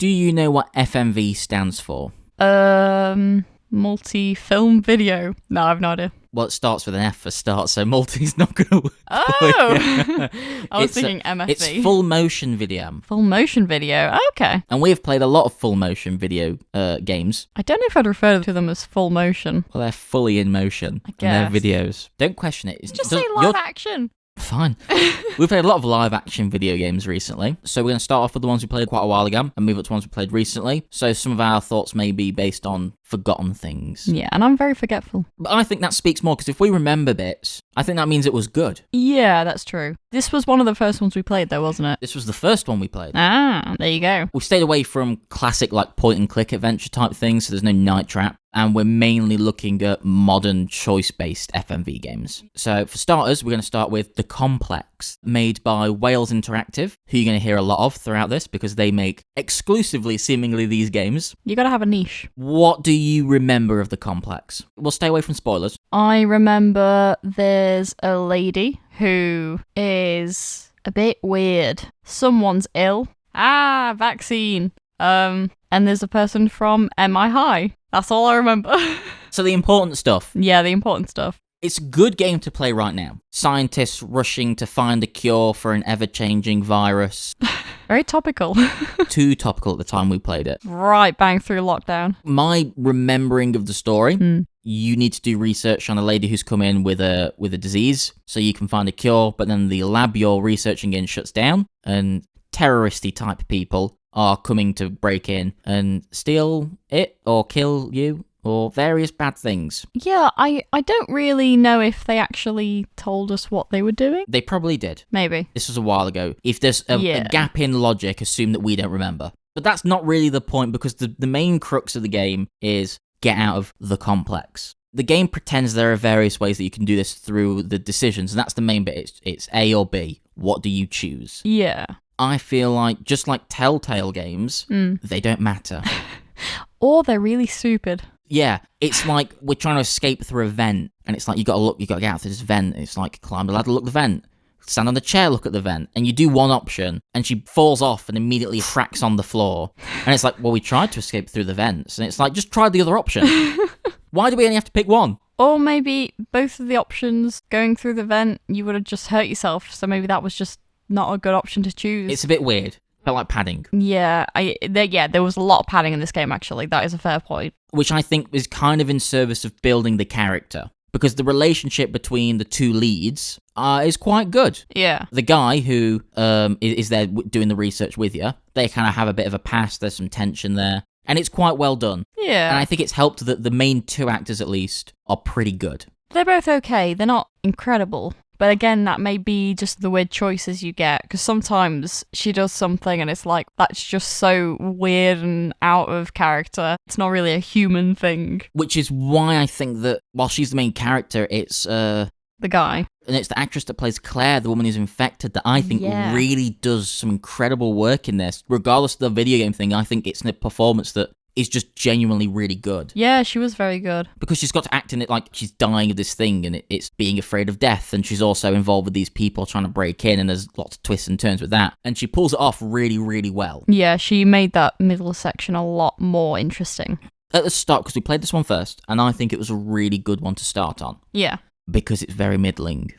Do you know what FMV stands for? Multi-film video. No, I have no idea. Well, it starts with an F for start, so multi's not going to work. Oh! I was thinking MFV. It's full motion video. Full motion video. Okay. And we've played a lot of full motion video games. I don't know if I'd refer to them as full motion. Well, they're fully in motion. I guess. And they're videos. Don't question it. Just say live action. Fine. We've played a lot of live action video games recently, so we're going to start off with the ones we played quite a while ago and move up to ones we played recently. So some of our thoughts may be based on forgotten things. Yeah, and I'm very forgetful. But I think that speaks more, because if we remember bits, I think that means it was good. Yeah, that's true. This was one of the first ones we played, though, wasn't it? This was the first one we played. Ah, there you go. We stayed away from classic like point and click adventure type things, so there's no night trap. And we're mainly looking at modern choice-based FMV games. So for starters, we're going to start with The Complex, made by Wales Interactive, who you're going to hear a lot of throughout this because they make exclusively, seemingly, these games. You gotta have a niche. What do you remember of The Complex? We'll stay away from spoilers. I remember there's a lady who is a bit weird. Someone's ill. Ah, vaccine. And there's a person from MI High. That's all I remember. So the important stuff. Yeah, the important stuff. It's a good game to play right now. Scientists rushing to find a cure for an ever-changing virus. Very topical. Too topical at the time we played it. Right, bang through lockdown. My remembering of the story, you need to do research on a lady who's come in with a disease, so you can find a cure, but then the lab you're researching in shuts down, and terroristy type people are coming to break in and steal it or kill you or various bad things. Yeah, I don't really know if they actually told us what they were doing. They probably did. Maybe. This was a while ago. If there's a gap in logic, assume that we don't remember. But that's not really the point, because the main crux of the game is get out of the complex. The game pretends there are various ways that you can do this through the decisions, and that's the main bit. It's A or B. What do you choose? Yeah. I feel like, just like Telltale games, they don't matter. Or they're really stupid. Yeah, it's like we're trying to escape through a vent, and it's like you got to get out through this vent. It's like climb the ladder, look at the vent. Stand on the chair, look at the vent. And you do one option, and she falls off and immediately cracks on the floor. And it's like, well, we tried to escape through the vents. And it's like, just try the other option. Why do we only have to pick one? Or maybe both of the options, going through the vent, you would have just hurt yourself. So maybe that was just not a good option to choose. It's a bit weird. Felt like padding. Yeah, there was a lot of padding in this game, actually. That is a fair point. Which I think is kind of in service of building the character. Because the relationship between the two leads is quite good. Yeah. The guy who is there doing the research with you, they kind of have a bit of a past. There's some tension there. And it's quite well done. Yeah. And I think it's helped that the main two actors, at least, are pretty good. They're both okay. They're not incredible. But again, that may be just the weird choices you get, because sometimes she does something and it's like, that's just so weird and out of character. It's not really a human thing. Which is why I think that while she's the main character, it's the guy. And it's the actress that plays Claire, the woman who's infected, that I think really does some incredible work in this. Regardless of the video game thing, I think it's a performance that is just genuinely really good. Yeah, she was very good. Because she's got to act in it like she's dying of this thing, and it's being afraid of death, and she's also involved with these people trying to break in, and there's lots of twists and turns with that. And she pulls it off really, really well. Yeah, she made that middle section a lot more interesting. At the start, because we played this one first, and I think it was a really good one to start on. Yeah. Because it's very middling.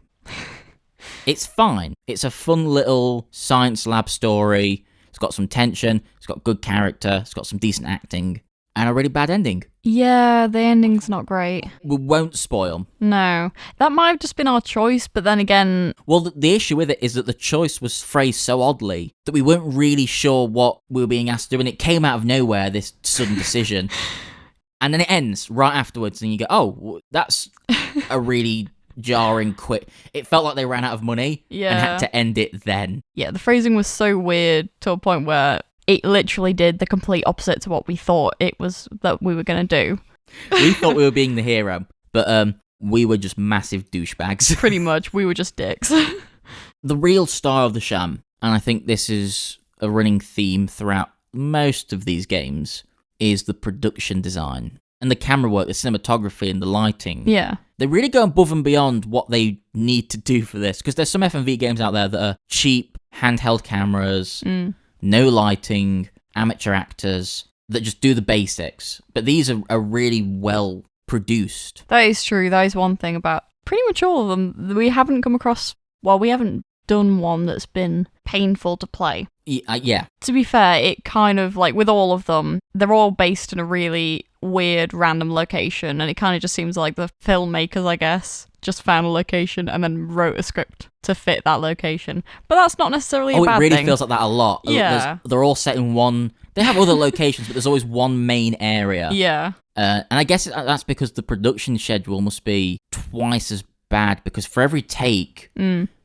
It's fine. It's a fun little science lab story. It's got some tension, it's got good character, it's got some decent acting, and a really bad ending. Yeah, the ending's not great. We won't spoil. No. That might have just been our choice, but then again... Well, the issue with it is that the choice was phrased so oddly that we weren't really sure what we were being asked to do, and it came out of nowhere, this sudden decision. And then it ends right afterwards, and you go, oh, that's a really... jarring quick. It felt like they ran out of money and had to end it then. Yeah, the phrasing was so weird to a point where it literally did the complete opposite to what we thought it was that we were going to do. We thought we were being the hero, but we were just massive douchebags. Pretty much, we were just dicks. The real star of the sham, and I think this is a running theme throughout most of these games, is the production design. And the camera work, the cinematography, and the lighting. Yeah. They really go above and beyond what they need to do for this. Because there's some FMV games out there that are cheap, handheld cameras, no lighting, amateur actors that just do the basics. But these are really well produced. That is true. That is one thing about pretty much all of them. We haven't come across, well, we haven't done one that's been painful to play. Yeah. To be fair, it kind of, like, with all of them, they're all based in a really weird, random location, and it kind of just seems like the filmmakers, I guess, just found a location and then wrote a script to fit that location. But that's not necessarily a bad thing. It really feels like that a lot. Yeah. They're all set in one... They have other locations, but there's always one main area. Yeah. And I guess that's because the production schedule must be twice as bad, because for every take,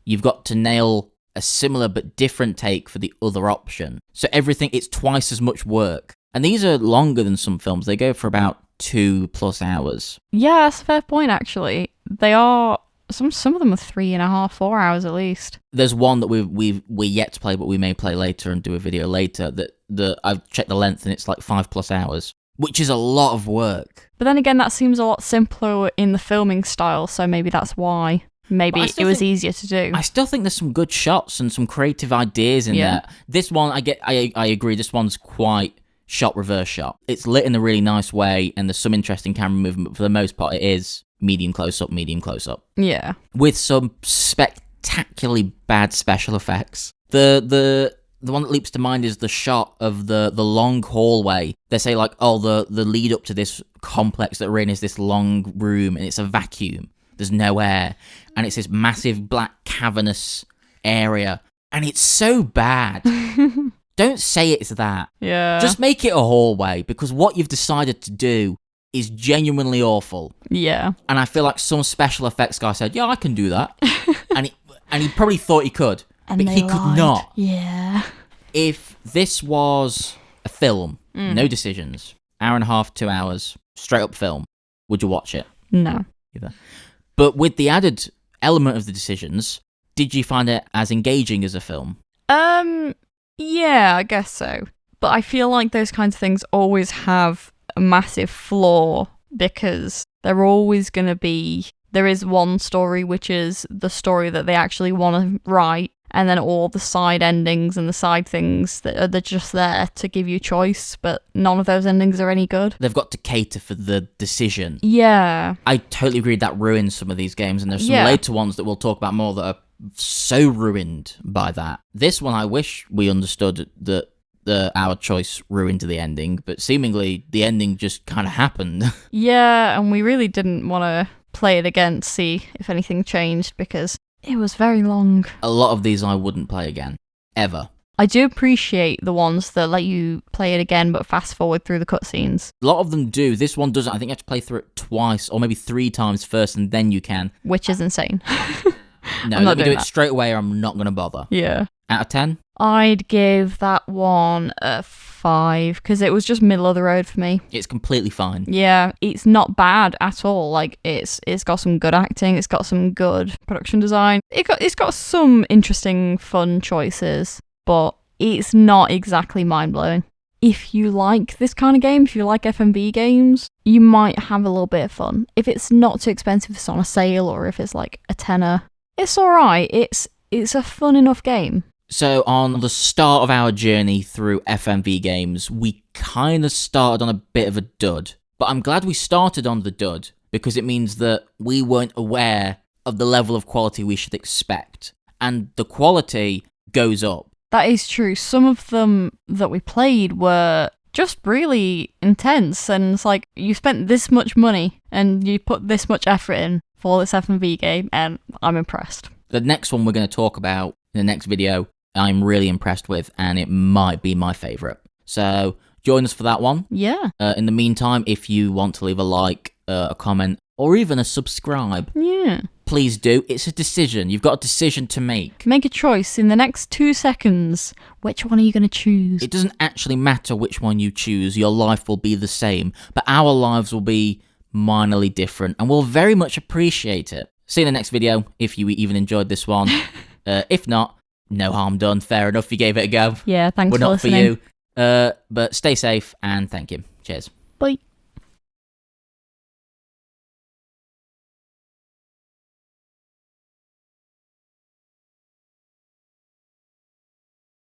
you've got to nail a similar but different take for the other option. So everything, it's twice as much work. And these are longer than some films. They go for about 2+ hours. Yeah, that's a fair point, actually. They are... Some of them are 3.5, 4 hours at least. There's one that we're yet to play, but we may play later and do a video later, that I've checked the length, and it's like 5+ hours, which is a lot of work. But then again, that seems a lot simpler in the filming style, so maybe that's why. Maybe it was easier to do. I still think there's some good shots and some creative ideas in there. This one, I agree, this one's quite shot reverse shot. It's lit in a really nice way, and there's some interesting camera movement, but for the most part it is medium close-up. Yeah. With some spectacularly bad special effects. The one that leaps to mind is the shot of the long hallway. They say, like, oh, the lead up to this complex that we're in is this long room, and it's a vacuum. There's no air. And it's this massive black cavernous area. And it's so bad. Don't say it's that. Yeah. Just make it a hallway, because what you've decided to do is genuinely awful. Yeah. And I feel like some special effects guy said, yeah, I can do that. and he probably thought he could, and but he could not. Yeah. If this was a film, no decisions, 1.5 2 hours, straight up film, would you watch it? No. Either. But with the added element of the decisions, did you find it as engaging as a film? Yeah, I guess so. But I feel like those kinds of things always have a massive flaw, because they're always going to be... There is one story, which is the story that they actually want to write, and then all the side endings and the side things that are just there to give you choice, but none of those endings are any good. They've got to cater for the decision. Yeah. I totally agree that ruins some of these games, and there's some later ones that we'll talk about more that are so ruined by that. This one, I wish we understood that our choice ruined the ending, but seemingly the ending just kind of happened. Yeah, and we really didn't want to play it again to see if anything changed, because it was very long. A lot of these I wouldn't play again. Ever. I do appreciate the ones that let you play it again but fast forward through the cutscenes. A lot of them do. This one doesn't. I think you have to play through it twice or maybe 3 times first, and then you can. Which is insane. No, let me do it straight away or I'm not going to bother. Yeah. Out of 10? I'd give that one a 5, because it was just middle of the road for me. It's completely fine. Yeah, it's not bad at all. Like, it's got some good acting, it's got some good production design. It's got some interesting, fun choices, but it's not exactly mind-blowing. If you like this kind of game, if you like FMV games, you might have a little bit of fun. If it's not too expensive, if it's on a sale, or if it's like a tenner, it's alright. It's a fun enough game. So on the start of our journey through FMV games, we kind of started on a bit of a dud. But I'm glad we started on the dud, because it means that we weren't aware of the level of quality we should expect. And the quality goes up. That is true. Some of them that we played were just really intense, and it's like, you spent this much money and you put this much effort in for this FMV game, and I'm impressed. The next one we're going to talk about in the next video, I'm really impressed with, and it might be my favourite. So join us for that one. Yeah. In the meantime, if you want to leave a like, a comment, or even a subscribe, please do. It's a decision. You've got a decision to make. Make a choice in the next 2 seconds. Which one are you going to choose? It doesn't actually matter which one you choose. Your life will be the same, but our lives will be minorly different, and we'll very much appreciate it. See you in the next video, if you even enjoyed this one. If not, no harm done. Fair enough, you gave it a go. Yeah, thanks We're for not listening. for you. But stay safe, and thank you. Cheers. Bye.